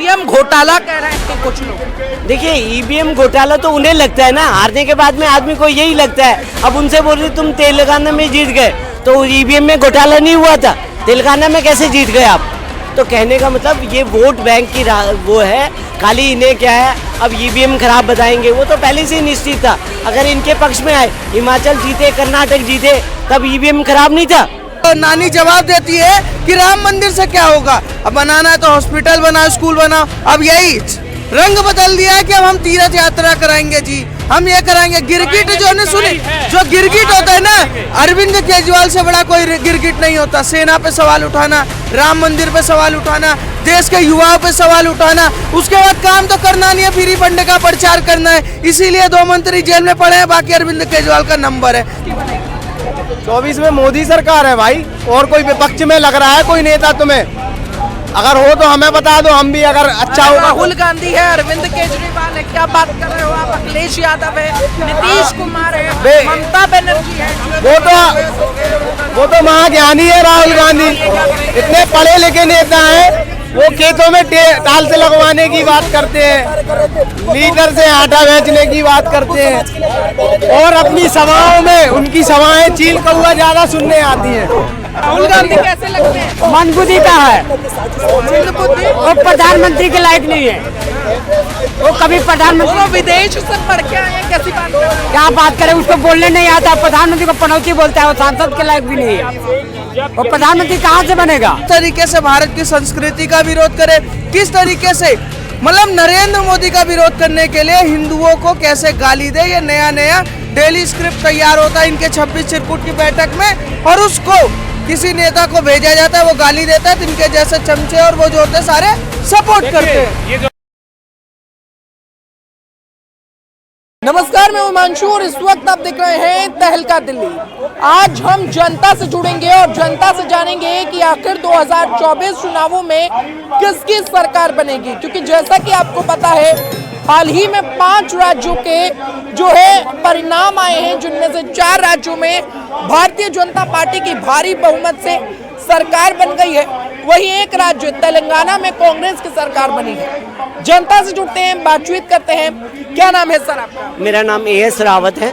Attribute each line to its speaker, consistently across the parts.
Speaker 1: EVM घोटाला कह रहे हैं कुछ लोग।
Speaker 2: देखिए ईवीएम घोटाला तो उन्हें लगता है ना, हारने के बाद में आदमी को यही लगता है। अब उनसे बोल रहे तुम तेलंगाना में जीत गए तो ईवीएम में घोटाला नहीं हुआ था, तेलंगाना में कैसे जीत गए आप? तो कहने का मतलब ये वोट बैंक की वो है, खाली इन्हें क्या है अब ईवीएम खराब बताएंगे, वो तो पहले से ही निश्चित था। अगर इनके पक्ष में आए, हिमाचल जीते, कर्नाटक जीते, तब ईवीएम खराब नहीं था।
Speaker 3: तो नानी जवाब देती है कि राम मंदिर से क्या होगा, अब बनाना है तो हॉस्पिटल बनाओ, स्कूल बनाओ। अब यही रंग बदल दिया है कि अब हम तीर्थ यात्रा कराएंगे जी, हम ये कराएंगे। गिरगिट जो ने सुनी, जो गिरगिट होता है ना, अरविंद केजरीवाल से बड़ा कोई गिरगिट नहीं होता। सेना पे सवाल उठाना, राम मंदिर पे सवाल उठाना, देश के युवाओं पे सवाल उठाना, उसके बाद काम तो करना नहीं है, फ्री फंड का प्रचार करना है। इसीलिए 2 मंत्री जेल में पड़े हैं, बाकी अरविंद केजरीवाल का नंबर है।
Speaker 4: 24 में मोदी सरकार है भाई, और कोई विपक्ष में लग रहा है कोई नेता तुम्हें? अगर हो तो हमें बता दो, हम भी अगर अच्छा होगा।
Speaker 1: राहुल गांधी है, अरविंद केजरीवाल है, क्या बात कर रहे हो आप? अखिलेश यादव है, नीतीश कुमार है, ममता बनर्जी है।
Speaker 4: वो तो महाज्ञानी है राहुल गांधी, इतने पढ़े लिखे नेता हैं। वो खेतों में टाल से लगवाने की बात करते हैं, लीटर से आटा बेचने की बात करते हैं, और अपनी सभाओं में उनकी सभाएं चील कौआ ज्यादा सुनने आती हैं।
Speaker 1: राहुल गांधी कैसे लगते हैं?
Speaker 2: मंदबुद्धि का है,
Speaker 1: वो
Speaker 2: प्रधानमंत्री के लायक नहीं है। वो कभी प्रधानमंत्री,
Speaker 1: वो विदेश से पढ़ के आए हैं, कैसी बात कर रहे हैं?
Speaker 2: क्या बात करें, उसको बोलने नहीं आता। प्रधानमंत्री को पनौती बोलता है, वो सांसद के लायक भी नहीं है। वो प्रधानमंत्री कहाँ से बनेगा?
Speaker 3: किस तरीके से भारत की संस्कृति का विरोध करे, किस तरीके से मतलब नरेंद्र मोदी का विरोध करने के लिए हिंदुओं को कैसे गाली दे, ये नया डेली स्क्रिप्ट तैयार होता है इनके 26 चिरकुट की बैठक में, और उसको किसी नेता को भेजा जाता है, वो गाली देता है, इनके जैसे चमचे और वो जो होते हैं सारे सपोर्ट करते हैं।
Speaker 1: नमस्कार, मैं हिमांशु और इस वक्त आप देख रहे हैं तहलका दिल्ली। आज हम जनता से जुड़ेंगे और जनता से जानेंगे कि आखिर 2024 चुनावों में किसकी सरकार बनेगी, क्योंकि जैसा कि आपको पता है हाल ही में 5 राज्यों के जो है परिणाम आए हैं, जिनमें से 4 राज्यों में भारतीय जनता पार्टी की भारी बहुमत से सरकार बन गई है, वहीं एक राज्य तेलंगाना में कांग्रेस की सरकार बनी है। जनता से जुड़ते हैं, बातचीत करते हैं। क्या नाम है सर आपका?
Speaker 2: मेरा नाम AS रावत है।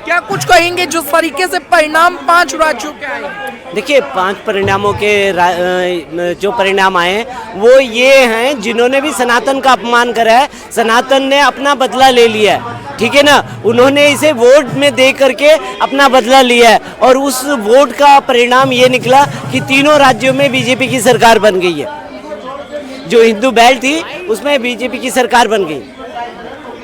Speaker 1: क्या कुछ कहेंगे जिस तरीके से परिणाम 5 राज्यों के आए हैं?
Speaker 2: देखिए 5 परिणामों के जो परिणाम आए हैं वो ये हैं, जिन्होंने भी सनातन का अपमान करा है, सनातन ने अपना बदला ले लिया है, ठीक है ना। उन्होंने इसे वोट में दे करके अपना बदला लिया है, और उस वोट का परिणाम ये निकला कि तीनों राज्यों में बीजेपी की सरकार बन गई है। जो हिंदू बेल्ट थी उसमें बीजेपी की सरकार बन गई।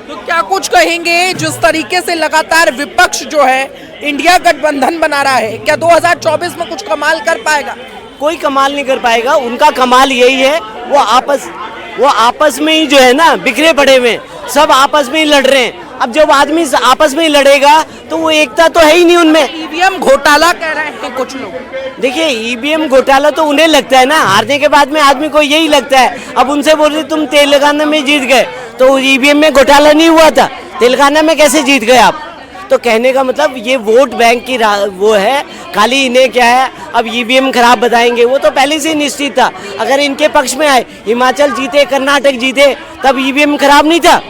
Speaker 1: तो क्या कुछ कहेंगे जिस तरीके से लगातार विपक्ष जो है इंडिया गठबंधन बना रहा है, क्या 2024 में कुछ कमाल कर पाएगा?
Speaker 2: कोई कमाल नहीं कर पाएगा। उनका कमाल यही है, वो आपस में ही जो है ना बिखरे पड़े हुए, सब आपस में ही लड़ रहे हैं। अब जब आदमी आपस में ही लड़ेगा तो वो एकता तो है ही नहीं उनमें।
Speaker 1: ईवीएम घोटाला कह रहे हैं कुछ लोग।
Speaker 2: देखिए ईवीएम घोटाला तो उन्हें लगता है ना, हारने के बाद में आदमी को यही लगता है। अब उनसे बोल रहे तुम तेलंगाना में जीत गए तो ईवीएम में घोटाला नहीं हुआ था, तेलंगाना में कैसे जीत गए आप? तो कहने का मतलब ये वोट बैंक की वो है, खाली इन्हें क्या है अब ईवीएम खराब बताएंगे, वो तो पहले से ही निश्चित था। अगर इनके पक्ष में आए, हिमाचल जीते, कर्नाटक जीते, तब ईवीएम खराब नहीं था।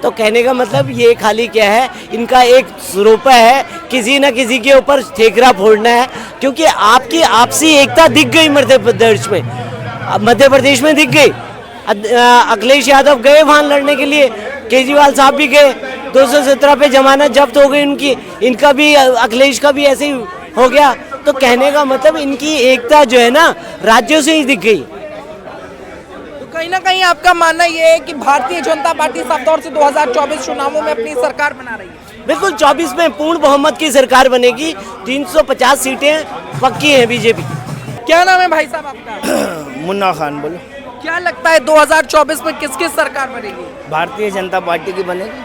Speaker 2: तो कहने का मतलब ये खाली क्या है, इनका एक स्वरूप है, किसी न किसी के ऊपर ठेकरा फोड़ना है। क्योंकि आपकी आपसी एकता दिख गई मध्य प्रदेश में दिख गई। अखिलेश यादव गए वहाँ लड़ने के लिए, केजरीवाल साहब भी गए, 217 पे जमानत जब्त हो गई उनकी, इनका भी, अखिलेश का भी ऐसे ही हो गया। तो कहने का मतलब इनकी एकता जो है ना राज्यों से ही दिख गई।
Speaker 1: कहीं ना कहीं आपका मानना ये है कि भारतीय जनता पार्टी साफ तौर से 2024 चुनावों में अपनी सरकार बना रही है?
Speaker 2: बिल्कुल, 24 में पूर्ण बहुमत की सरकार बनेगी। 350 सीटें पक्की हैं बीजेपी।
Speaker 1: क्या नाम है भाई साहब आपका?
Speaker 4: मुन्ना खान। बोलो,
Speaker 1: क्या लगता है 2024 में किसकी सरकार बनेगी?
Speaker 4: भारतीय जनता पार्टी की बनेगी।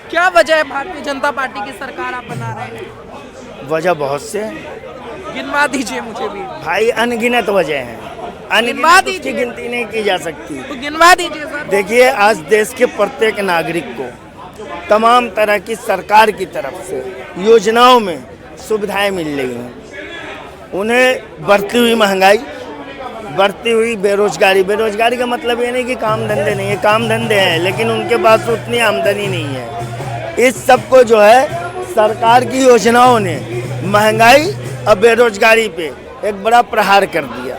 Speaker 1: क्या वजह है भारतीय जनता पार्टी की सरकार आप बना रहे हैं?
Speaker 4: वजह बहुत से,
Speaker 1: गिनवा दीजिए मुझे भी
Speaker 4: भाई, अनगिनत वजह है, अनगिनत, उसकी गिनती नहीं की जा सकती।
Speaker 1: तो गिनवा दीजिए सर।
Speaker 4: देखिए आज देश के प्रत्येक नागरिक को तमाम तरह की सरकार की तरफ से योजनाओं में सुविधाएं मिल रही हैं। उन्हें बढ़ती हुई महंगाई,
Speaker 5: बढ़ती हुई बेरोजगारी। बेरोजगारी का मतलब ये नहीं कि काम धंधे नहीं है, काम धंधे हैं, लेकिन उनके पास उतनी आमदनी नहीं है। इस सब को जो है सरकार की योजनाओं ने महंगाई और बेरोजगारी पे एक बड़ा प्रहार कर दिया।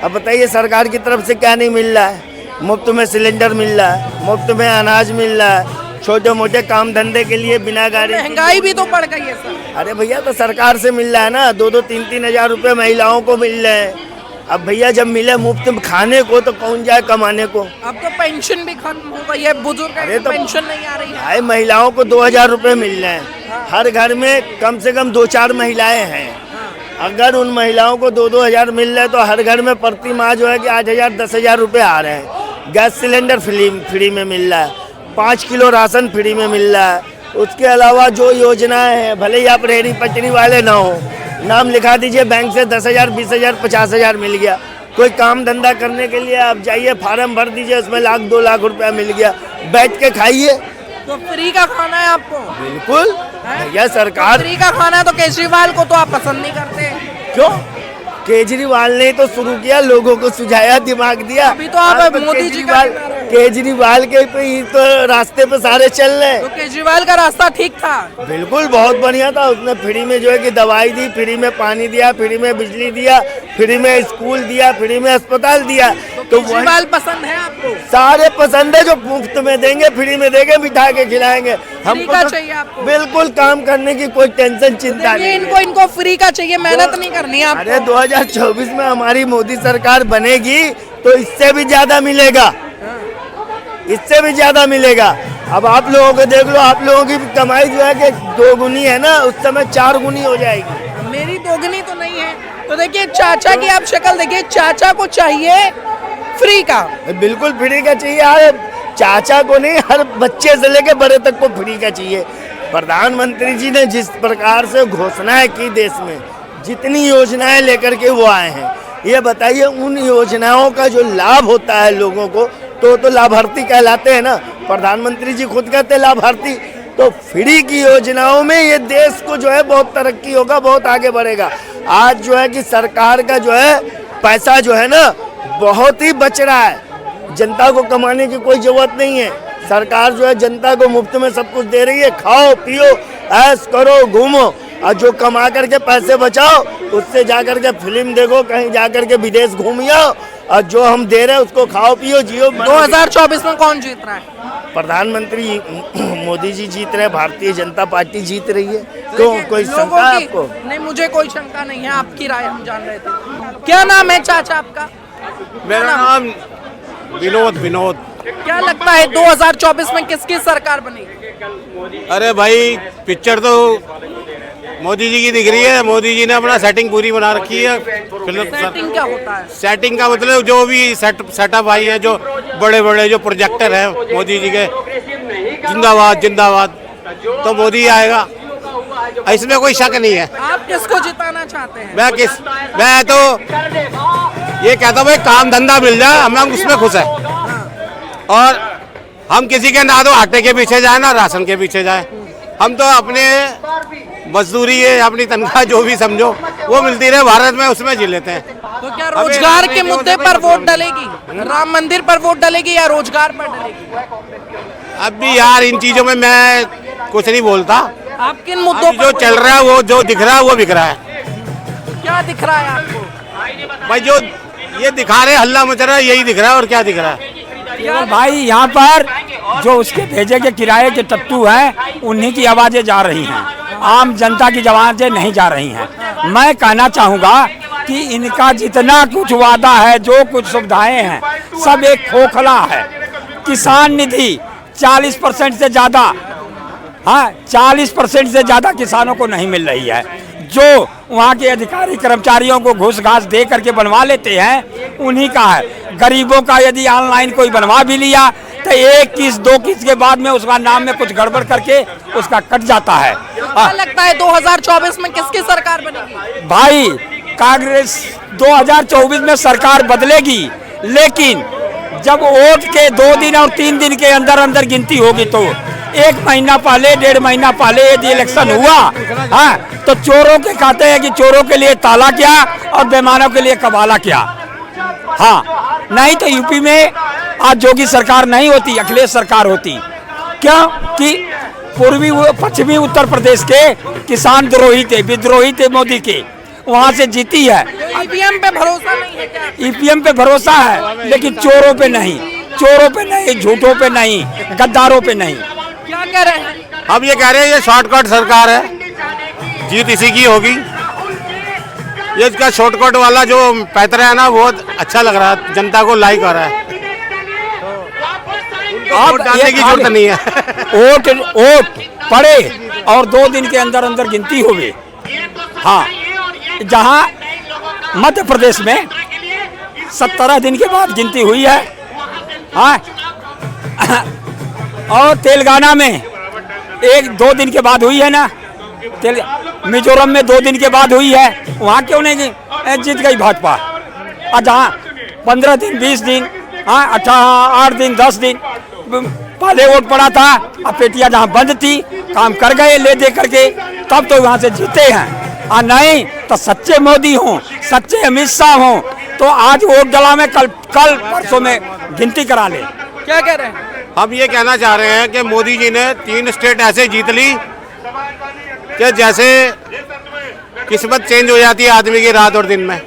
Speaker 5: अब बताइए सरकार की तरफ से क्या नहीं मिल रहा है? मुफ्त में सिलेंडर मिल रहा है, मुफ्त में अनाज मिल रहा है, छोटे मोटे काम धंधे के लिए बिना गाड़ी।
Speaker 1: महंगाई भी तो बढ़ गई है सर।
Speaker 5: अरे भैया तो सरकार से मिल रहा है ना, 2-2 3-3 हज़ार रुपये महिलाओं को मिल रहे हैं। अब भैया जब मिले मुफ्त खाने को तो कौन जाए कमाने को?
Speaker 1: अब तो पेंशन भी खत्म हो गई है, बुजुर्ग
Speaker 5: अरे तो
Speaker 1: पेंशन नहीं आ रही है।
Speaker 5: भाई महिलाओं को 2,000 रुपये मिल रहे हैं, हर घर में कम से कम 2-4 महिलाएं हैं। अगर उन महिलाओं को 2-2 हज़ार मिल रहे हैं तो हर घर में प्रति माह जो है कि 8,000 10,000 रुपये आ रहे हैं। गैस सिलेंडर फ्री में मिल रहा है, 5 किलो राशन फ्री में मिल रहा है। उसके अलावा जो योजनाएं हैं, भले ही आप रेहड़ी पटरी वाले ना हो, नाम लिखा दीजिए बैंक से 10,000 20,000 50,000 मिल गया। कोई काम धंधा करने के लिए आप जाइए, फार्म भर दीजिए, उसमें 1-2 लाख रुपया मिल गया, बैठ के खाइए।
Speaker 1: तो फ्री का खाना है आपको?
Speaker 5: बिल्कुल भैया, सरकार
Speaker 1: फ्री का खाना है तो केजरीवाल को तो आप पसंद नहीं करते।
Speaker 5: क्यों? केजरीवाल ने तो शुरू किया, लोगों को सुझाया, दिमाग दिया।
Speaker 1: अभी तो आप
Speaker 5: तो
Speaker 1: मोदी जी का
Speaker 5: केजरीवाल के पे ही तो रास्ते पे सारे चल रहे हैं।
Speaker 1: तो केजरीवाल का रास्ता ठीक था।
Speaker 5: बिल्कुल बहुत बढ़िया था। उसने फ्री में जो है कि दवाई दी, फ्री में पानी दिया, फ्री में बिजली दिया, फ्री में स्कूल दिया, फ्री में अस्पताल दिया। तो
Speaker 1: केजरीवाल पसंद है आपको?
Speaker 5: सारे पसंद है, जो मुफ्त में देंगे, फ्री में देंगे, बिठा के खिलाएंगे।
Speaker 1: फ्री का चाहिए आपको?
Speaker 5: बिल्कुल, काम करने की कोई टेंशन चिंता नहीं।
Speaker 1: इनको फ्री का चाहिए, मेहनत नहीं करनी है आपको।
Speaker 5: अरे 2024 में हमारी मोदी सरकार बनेगी तो इससे भी ज्यादा मिलेगा, इससे भी ज्यादा मिलेगा। अब आप लोगों को देख लो, आप लोगों की कमाई जो है कि 2 गुनी है ना, उस समय 4 गुनी हो जाएगी।
Speaker 1: मेरी 2 गुनी तो नहीं है। तो देखिए चाचा की आप शक्ल देखिए, चाचा को चाहिए फ्री का।
Speaker 5: बिल्कुल फ्री का चाहिए। यार चाचा को नहीं, हर बच्चे से लेके बड़े तक को फ्री का चाहिए। प्रधानमंत्री जी ने जिस प्रकार से घोषणाएं की, देश में जितनी योजनाएं लेकर के वो आए हैं, ये बताइए उन योजनाओं का जो लाभ होता है लोगों को, तो लाभार्थी कहलाते हैं ना। प्रधानमंत्री जी खुद कहते हैं लाभार्थी। तो फ्री की योजनाओं में ये देश को जो है बहुत तरक्की होगा, बहुत आगे बढ़ेगा। आज जो है कि सरकार का जो है पैसा जो है ना बहुत ही बच रहा है। जनता को कमाने की कोई जरूरत नहीं है। सरकार जो है जनता को मुफ्त में सब कुछ दे रही है। खाओ पियो, ऐश करो, घूमो, और जो कमा करके पैसे बचाओ उससे जाकर के फिल्म देखो, कहीं जाकर के विदेश घूम आओ, और जो हम दे रहे हैं उसको खाओ पियो जियो।
Speaker 1: 2024 में कौन जीत रहा है?
Speaker 5: प्रधानमंत्री मोदी जी जीत रहे हैं, भारतीय जनता पार्टी जीत रही है। क्यों, कोई शंका है आपको?
Speaker 1: नहीं, मुझे कोई शंका नहीं है, आपकी राय हम जान रहे थे। क्या नाम है चाचा आपका?
Speaker 6: मेरा नाम विनोद।
Speaker 1: क्या लगता है 2024 में किसकी सरकार बनेगी?
Speaker 6: अरे भाई, पिक्चर तो मोदी जी की दिख रही है। मोदी जी ने अपना सेटिंग पूरी बना रखी है।
Speaker 1: सेटिंग क्या होता है?
Speaker 6: सेटिंग का मतलब जो भी सेटअप आई है, जो बड़े बड़े जो प्रोजेक्टर है मोदी जी के, जिंदाबाद जिंदाबाद, तो मोदी आएगा, इसमें कोई शक नहीं है।
Speaker 1: आप किसको जिताना चाहते हैं?
Speaker 6: मैं तो ये कहता हूँ काम धंधा मिल जाए, हम उसमें खुश है। और हम किसी के ना तो आटे के पीछे जाए ना राशन के पीछे जाए। हम तो अपने मजदूरी है, अपनी तनख्वाह जो भी समझो वो मिलती रहे भारत में, उसमें जी लेते हैं।
Speaker 1: तो क्या रोजगार के मुद्दे पर वोट डलेगी? राम मंदिर पर वोट डलेगी या रोजगार पर डलेगी?
Speaker 6: अब भी यार इन चीजों में मैं कुछ नहीं बोलता।
Speaker 1: आप किन मुद्दों पर
Speaker 6: जो चल रहा है, वो जो दिख रहा है वो बिक रहा है।
Speaker 1: क्या दिख रहा है आपको?
Speaker 6: भाई जो ये दिखा रहे हल्ला मच रहा है, यही दिख रहा है। और क्या दिख रहा है?
Speaker 7: भाई यहाँ पर जो उसके भेजे के किराए के टट्टू हैं, उन्हीं की आवाजें जा रही हैं, आम जनता की आवाजें नहीं जा रही हैं। मैं कहना चाहूँगा कि इनका जितना कुछ वादा है, जो कुछ सुविधाएं हैं, सब एक खोखला है। किसान निधि 40% से ज़्यादा, हाँ 40% से ज़्यादा किसानों को नहीं मिल रही है। जो वहाँ के अधिकारी कर्मचारियों को घूस घास दे करके बनवा लेते हैं, उन्हीं का है। गरीबों का यदि ऑनलाइन कोई बनवा भी लिया तो 1 किस्त 2 किस्त के बाद में उसका नाम में कुछ गड़बड़ करके उसका कट जाता है।
Speaker 1: क्या लगता है 2024 में किसकी सरकार बनेगी?
Speaker 7: भाई कांग्रेस 2024 में सरकार बदलेगी, लेकिन जब वोट के 2 दिन और 3 दिन के अंदर अंदर गिनती होगी तो 1 महीना पहले 1.5 महीना पहले यदि इलेक्शन हुआ, हाँ, तो चोरों के कहते हैं कि चोरों के लिए ताला क्या और बेईमानों के लिए कबाला क्या। हाँ, नहीं तो यूपी में आज योगी सरकार नहीं होती, अखिलेश सरकार होती। क्यों कि पूर्वी पश्चिमी उत्तर प्रदेश के किसान द्रोही थे, विद्रोही थे मोदी के, वहाँ से जीती है।
Speaker 1: ईवीएम पे भरोसा नहीं है क्या?
Speaker 7: ईवीएम पे भरोसा है, लेकिन चोरों पे नहीं, चोरों पे नहीं, झूठों पे नहीं, गद्दारों पे नहीं।
Speaker 1: क्या कह रहे हैं?
Speaker 6: हम ये कह रहे हैं ये शॉर्टकट सरकार है, जीत इसी की होगी। ये इसका शॉर्टकट वाला जो पैतरा है ना, बहुत अच्छा लग रहा है, जनता को लाइक आ रहा है। वोट डालने की जरूरत नहीं है।
Speaker 7: वोट पड़े और 2 दिन के अंदर अंदर गिनती होगी। हाँ, जहाँ मध्य प्रदेश में 17 दिन के बाद गिनती हुई है। हाँ, और तेलंगाना में 1-2 दिन के बाद हुई है ना, मिजोरम में 2 दिन के बाद हुई है। वहाँ क्यों नहीं जीत गई भाजपा? और जहाँ 15 दिन 20 दिन, हाँ 8 दिन 10 दिन पहले वोट पड़ा था, अब पेटियां जहाँ बंद थी काम कर गए ले दे करके, तब तो वहाँ से जीते हैं। और नहीं तो सच्चे मोदी हों, सच्चे अमित शाह हों तो आज वोट डला में कल परसों में गिनती करा ले।
Speaker 1: क्या कह रहे हैं?
Speaker 6: हम ये कहना चाह रहे हैं कि मोदी जी ने 3 स्टेट ऐसे जीत ली कि जैसे किस्मत चेंज हो जाती है आदमी की रात और दिन में।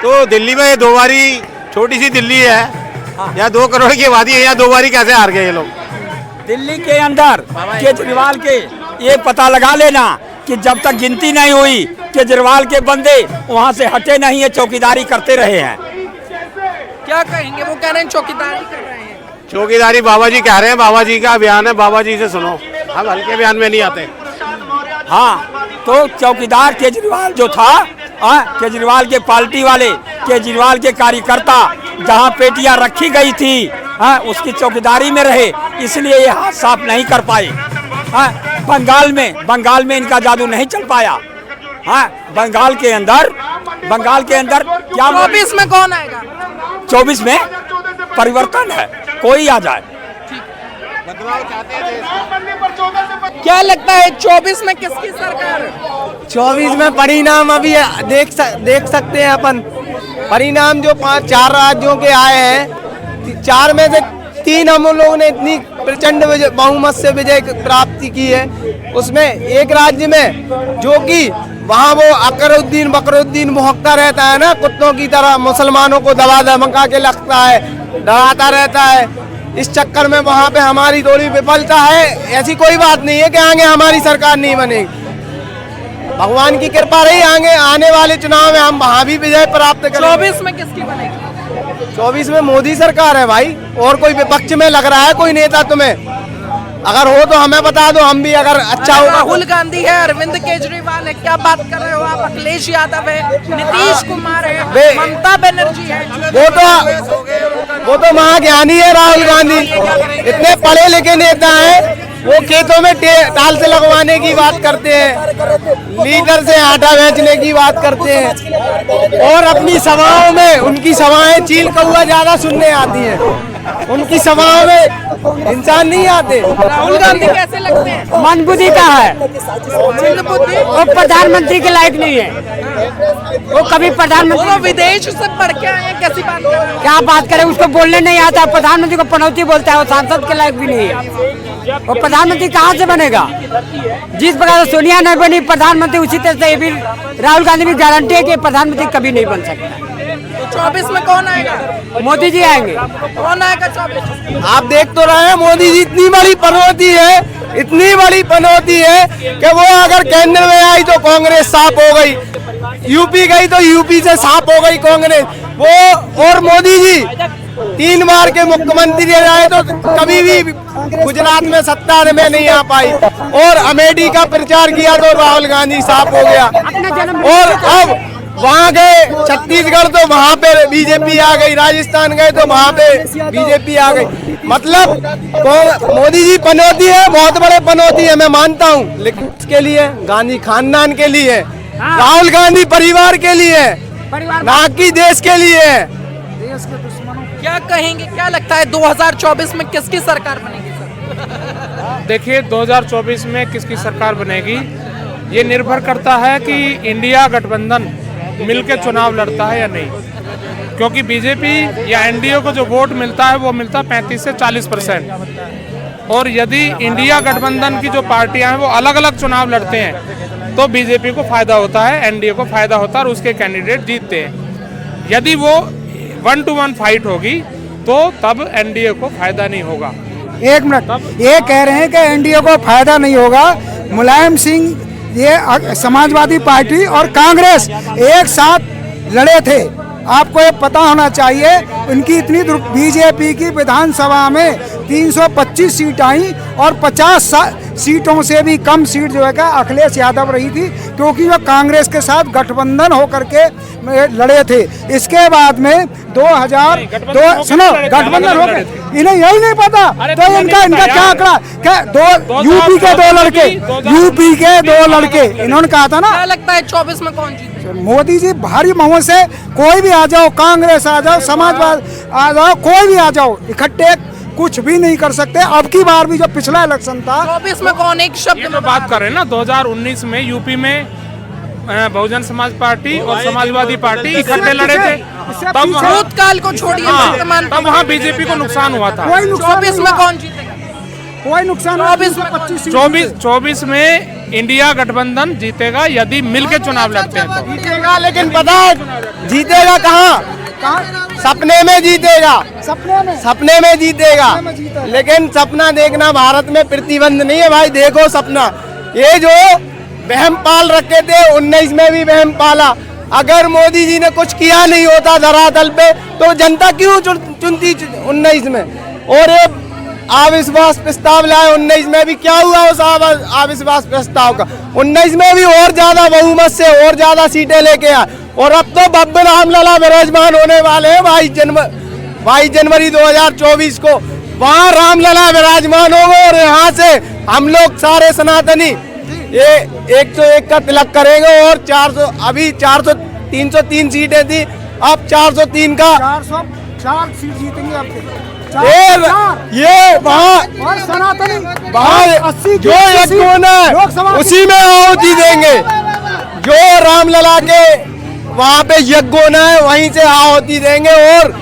Speaker 6: तो दिल्ली में 2 बारी, छोटी सी दिल्ली है, यहाँ 2 करोड़ की आबादी है, यहाँ 2 बारी कैसे हार गए ये लोग?
Speaker 7: दिल्ली के अंदर केजरीवाल के ये पता लगा लेना कि जब तक गिनती नहीं हुई केजरीवाल के बंदे वहाँ से हटे नहीं है, चौकीदारी करते रहे हैं।
Speaker 1: क्या कहेंगे? वो कह रहे हैं चौकीदारी कर रहे हैं।
Speaker 6: चौकीदारी बाबा जी कह रहे हैं, बाबा जी का बयान है, बाबा जी से सुनो, हम हल्के बयान में नहीं आते।
Speaker 7: हाँ, तो चौकीदार केजरीवाल जो था, केजरीवाल के पार्टी वाले, केजरीवाल के कार्यकर्ता जहाँ पेटियां रखी गई थी, उसकी चौकीदारी में रहे, इसलिए ये हाथ साफ नहीं कर पाए। बंगाल में इनका जादू नहीं चल पाया। बंगाल के अंदर क्या
Speaker 1: 24 में कौन आएगा?
Speaker 7: 24 में परिवर्तन है, कोई आ जाए।
Speaker 1: क्या लगता है 24 में किसकी सरकार?
Speaker 4: 24 में परिणाम अभी देख सकते हैं अपन। परिणाम जो 4 राज्यों के आए हैं, 4 में से 3 हम लोगों ने इतनी प्रचंड बहुमत से विजय प्राप्ति की है। उसमें एक राज्य में जो कि वहाँ वो अकरुद्दीन बकरुद्दीन भौंकता रहता है ना, कुत्तों की तरह मुसलमानों को दबा धमका के लगता है, डराता रहता है। इस चक्कर में वहाँ पे हमारी थोड़ी विफलता है। ऐसी कोई बात नहीं है कि आगे हमारी सरकार नहीं बनेगी, भगवान की कृपा रही, आने वाले चुनाव में हम वहाँ भी विजय प्राप्त करेंगे।
Speaker 1: 24 में किसकी बनेगी?
Speaker 4: 24 में मोदी सरकार है भाई, और कोई विपक्ष में लग रहा है कोई नेता तुम्हें? अगर हो तो हमें बता दो, हम भी अगर अच्छा हो।
Speaker 1: राहुल गांधी है, अरविंद केजरीवाल है, क्या बात कर रहे हो आप? अखिलेश यादव है, नीतीश कुमार है, ममता बनर्जी है।
Speaker 4: वो तो महाज्ञानी है राहुल गांधी, इतने पढ़े लिखे नेता हैं। वो खेतों में टाल से लगवाने की बात करते हैं, लीटर से आटा बेचने की बात करते हैं, और अपनी सभाओं में उनकी सभाएं चील कौआ ज्यादा सुनने आती हैं। उनकी सभाओं में इंसान नहीं आते।
Speaker 1: राहुल गांधी कैसे लगते हैं?
Speaker 2: मंदबुद्धि का है,
Speaker 1: वो
Speaker 2: प्रधानमंत्री के लायक नहीं है। वो कभी प्रधानमंत्री
Speaker 1: विदेश से पढ़ के आए हैं, कैसी बात कर रहे हो?
Speaker 2: क्या बात करे, उसको बोलने नहीं आता। प्रधानमंत्री को पनौती बोलता है, वो सांसद के लायक भी नहीं है। वो प्रधानमंत्री कहाँ से बनेगा? जिस प्रकार से सोनिया नहीं बनी प्रधानमंत्री, उसी तरह से ये भी राहुल गांधी भी गारंटी है कि प्रधानमंत्री कभी नहीं बन सकता।
Speaker 1: 24 में कौन आएगा?
Speaker 2: मोदी जी आएंगे।
Speaker 1: कौन आएगा 24?
Speaker 4: आप देख तो रहे हैं, मोदी जी इतनी बड़ी पनौती है, इतनी बड़ी पनौती है कि वो अगर केंद्र में आई तो कांग्रेस साफ हो गई, यूपी गई तो यूपी से साफ हो गई कांग्रेस। वो और मोदी जी 3 बार के मुख्यमंत्री रहे तो कभी भी गुजरात में सत्ता में नहीं आ पाई, और अमेठी का प्रचार किया तो राहुल गांधी साफ हो गया। और अब वहाँ गए छत्तीसगढ़ तो वहाँ पे बीजेपी आ गई, राजस्थान गए तो वहाँ पे बीजेपी आ गई। मतलब मोदी जी पनौती है, बहुत बड़े पनौती है, मैं मानता हूँ, लेकिन इसके लिए गांधी खानदान के लिए, राहुल गांधी परिवार के लिए, ना कि देश के लिए।
Speaker 1: क्या कहेंगे? क्या लगता है 2024 में किसकी सरकार बनेगी सर?
Speaker 8: देखिए 2024 में किसकी सरकार बनेगी ये निर्भर करता है कि इंडिया गठबंधन मिलकर चुनाव लड़ता है या नहीं, क्योंकि बीजेपी या एनडीए को जो वोट मिलता है वो मिलता है 35 से 40%। और यदि इंडिया गठबंधन की जो पार्टियां हैं वो अलग अलग चुनाव लड़ते हैं तो बीजेपी को फायदा होता है, एनडीए को फायदा होता है और उसके कैंडिडेट जीतते हैं। यदि वो 1 to 1 फाइट होगी तो तब एनडीए को फायदा नहीं होगा।
Speaker 9: एक मिनट, ये कह रहे हैं कि एनडीए को फायदा नहीं होगा। मुलायम सिंह, ये समाजवादी पार्टी और कांग्रेस एक साथ लड़े थे, आपको ये पता होना चाहिए। उनकी इतनी बीजेपी की विधानसभा में 325 सीट आई और 50 सीटों से भी कम सीट जो है का अखिलेश यादव रही थी, क्योंकि वो कांग्रेस के साथ गठबंधन होकर के लड़े थे। इसके बाद में 2002 सुनो गठबंधन हो गए, इन्हें यही नहीं पता तो इनका क्या आंकड़ा क्या यूपी के दो लड़के इन्होंने कहा था ना।
Speaker 1: क्या लगता है 24 में कौन जीतेगा?
Speaker 9: मोदी जी भारी बहुमत से, कोई भी आ जाओ, कांग्रेस आ जाओ, समाजवाद आ जाओ, कोई भी आ जाओ, इकट्ठे कुछ भी नहीं कर सकते। अब की बार भी जो पिछला इलेक्शन था
Speaker 1: 24 में कौन, एक शब्द में
Speaker 8: बात कर रहे हैं ना, 2019 में यूपी में बहुजन समाज पार्टी और समाजवादी पार्टी इकट्ठे लड़े थे, तब
Speaker 1: भूतकाल को छोड़िए, वर्तमान
Speaker 8: तब वहाँ बीजेपी को नुकसान हुआ था।
Speaker 1: 24 में कौन जीतेगा?
Speaker 9: कोई नुकसान
Speaker 8: 24 में इंडिया गठबंधन जीतेगा यदि मिलके चुनाव लड़ते हैं तो
Speaker 4: जीतेगा, लेकिन पता है जीतेगा कहाँ? सपने में जीतेगा, सपने में जीतेगा। लेकिन सपना देखना भारत में प्रतिबंध नहीं है भाई। देखो सपना, ये जो वहम पाल रखे थे 19 में भी वहम पाला। अगर मोदी जी ने कुछ किया नहीं होता धरातल पे तो जनता क्यों चुनती 19 में? और ये अविश्वास प्रस्ताव लाए 19 में भी, क्या हुआ उस अविश्वास प्रस्ताव का? 19 में भी और ज्यादा बहुमत से और ज्यादा सीटें लेके आए और अब तो बब्बर रामलला विराजमान होने वाले हैं 22 जनवरी 2024 को। वहाँ रामलला विराजमान होगा और यहाँ से हम लोग सारे सनातनी ये 101 का तिलक करेंगे और 400 अभी 303 सीटें थी, अब 403 का
Speaker 9: 404 सीट जीतेंगे अब।
Speaker 4: ये वहाँ
Speaker 9: सनातनी
Speaker 4: वहाँ जो यज्ञ है उसी में आहुति देंगे। जो रामलला के वहाँ पे यज्ञ होना है वहीं से आहुति देंगे और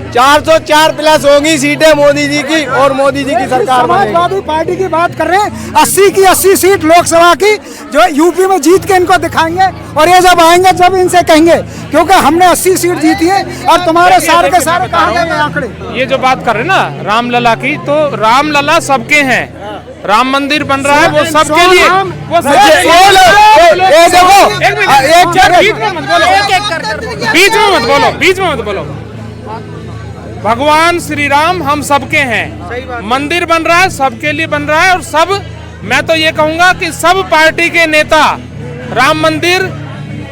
Speaker 4: 404 प्लस होंगी सीटें मोदी जी की और मोदी जी की सरकार।
Speaker 9: समाजवादी पार्टी की बात कर रहे हैं, 80 की 80 सीट लोकसभा की जो यूपी में जीत के इनको दिखाएंगे और ये जब आएंगे जब इनसे कहेंगे, क्योंकि हमने 80 सीट जीती है और तुम्हारे सारे के सारे कहाँ गए आंकड़े।
Speaker 8: ये जो बात कर रहे हैं ना रामलला की, तो रामलला सबके हैं। राम मंदिर बन रहा है वो सबके लिए। वो बीच में मत बोलो। भगवान श्री राम हम सबके हैं, मंदिर बन रहा है सबके लिए बन रहा है और सब, मैं तो ये कहूंगा कि सब पार्टी के नेता राम मंदिर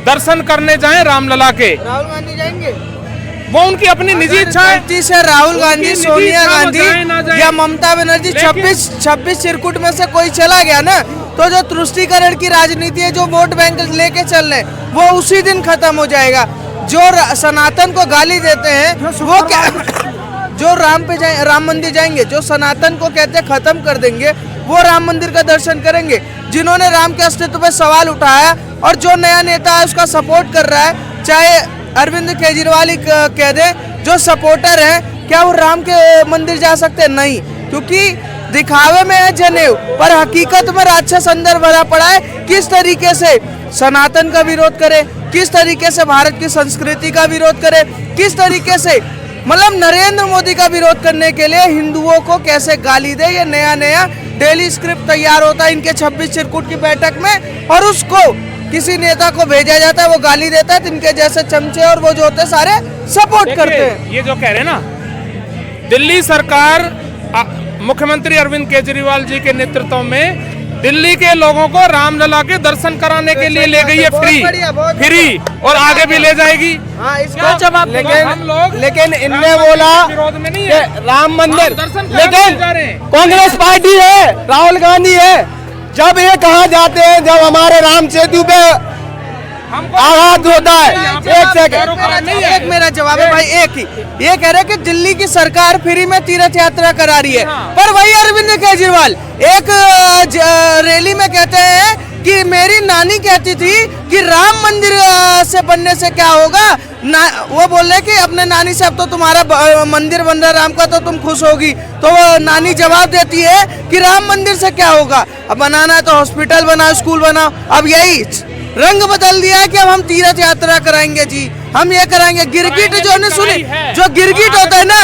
Speaker 8: दर्शन करने जाएं रामलला के।
Speaker 3: राहुल गांधी जाएंगे,
Speaker 8: वो उनकी अपनी निजी इच्छा है।
Speaker 3: से राहुल गांधी, सोनिया गांधी या ममता बनर्जी 26 चिरकुट में से कोई चला गया ना, तो जो तुष्टीकरण की राजनीति है, जो वोट बैंक लेके चल रहे वो उसी दिन खत्म हो जाएगा। जो सनातन को गाली देते हैं वो क्या, जो राम मंदिर जाएंगे, जो सनातन को कहते हैं खत्म कर देंगे, वो राम मंदिर का दर्शन करेंगे। जिन्होंने राम के अस्तित्व पे सवाल उठाया और जो नया नेता है उसका सपोर्ट कर रहा है, चाहे अरविंद केजरीवाल ही कह दे, जो सपोर्टर है, क्या वो राम के मंदिर जा सकते हैं? नहीं, क्योंकि दिखावे में है जनेऊ, पर हकीकत में राक्षस अंदर भरा पड़ा है। किस तरीके से सनातन का विरोध करे, किस तरीके से भारत की संस्कृति का विरोध करे, किस तरीके से मतलब नरेंद्र मोदी का विरोध करने के लिए हिंदुओं को कैसे गाली दे। ये नया डेली स्क्रिप्ट तैयार होता है इनके 26 चिरकुट की बैठक में और उसको किसी नेता को भेजा जाता है, वो गाली देता है, तो इनके जैसे चमचे और वो जो होते हैं सारे सपोर्ट करते हैं।
Speaker 8: ये जो कह रहे हैं ना, दिल्ली सरकार मुख्यमंत्री अरविंद केजरीवाल जी के नेतृत्व में दिल्ली के लोगों को रामलला के दर्शन कराने के लिए ले गई है फ्री और आगे भी ले जाएगी।
Speaker 3: इसका जवाब
Speaker 4: लेकिन इनने बोला
Speaker 8: विरोध में नहीं है
Speaker 4: राम मंदिर,
Speaker 8: लेकिन
Speaker 4: कांग्रेस पार्टी है, राहुल गांधी है। जब ये कहा जाते हैं, जब हमारे राम सेतु पे आघात होता है, एक सेकंड,
Speaker 3: एक मेरा जवाब है भाई, एक ही ये कह रहे हैं कि दिल्ली की सरकार फ्री में तीर्थ यात्रा करा रही है, पर वही अरविंद केजरीवाल एक रैली में कहते हैं कि मेरी नानी कहती थी कि राम मंदिर से बनने से क्या होगा वो बोल रहे कि अपने नानी से अब तो तुम्हारा मंदिर बन रहा राम का तो तुम खुश होगी। तो वो नानी जवाब देती है कि राम मंदिर से क्या होगा, अब बनाना है तो हॉस्पिटल बनाओ, स्कूल बनाओ। अब यही रंग बदल दिया है कि अब हम तीर्थ यात्रा कराएंगे जी, हम ये कराएंगे। गिरगिट जो ने सुनी, जो गिरगिट होता है ना,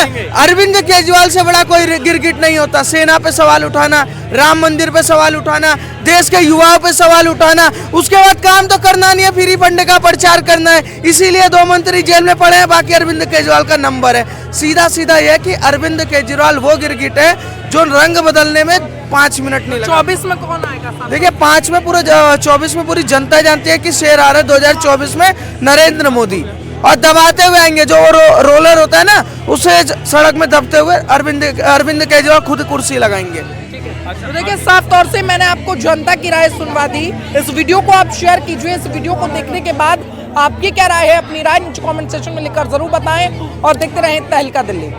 Speaker 3: अरविंद केजरीवाल से बड़ा कोई गिरगिट नहीं होता। सेना पे सवाल उठाना, राम मंदिर पे सवाल उठाना, देश के युवाओं पे सवाल उठाना, उसके बाद काम तो करना नहीं है, फ्री फंड का प्रचार करना है। इसीलिए 2 मंत्री जेल में पड़े हैं, बाकी अरविंद केजरीवाल का नंबर है। सीधा सीधा यह कि अरविंद केजरीवाल वो गिरगिट है जो रंग बदलने में 5 मिनट नहीं लगा।
Speaker 1: 24 में कौन आएगा?
Speaker 3: देखिए 5 में पूरा 24 में पूरी जनता जानती है कि शेर आ रहा है 2024 में नरेंद्र मोदी, और दबाते हुए आएंगे। जो रोलर होता है ना, उसे सड़क में दबते हुए अरविंद केजरीवाल खुद कुर्सी लगाएंगे।
Speaker 1: तो देखिए साफ तौर से मैंने आपको जनता की राय सुनवा दी। इस वीडियो को आप शेयर कीजिए। इस वीडियो को देखने के बाद आपकी क्या राय है, अपनी राय नीचे कमेंट सेक्शन में लिखकर जरूर बताएं और देखते रहें तहलका दिल्ली।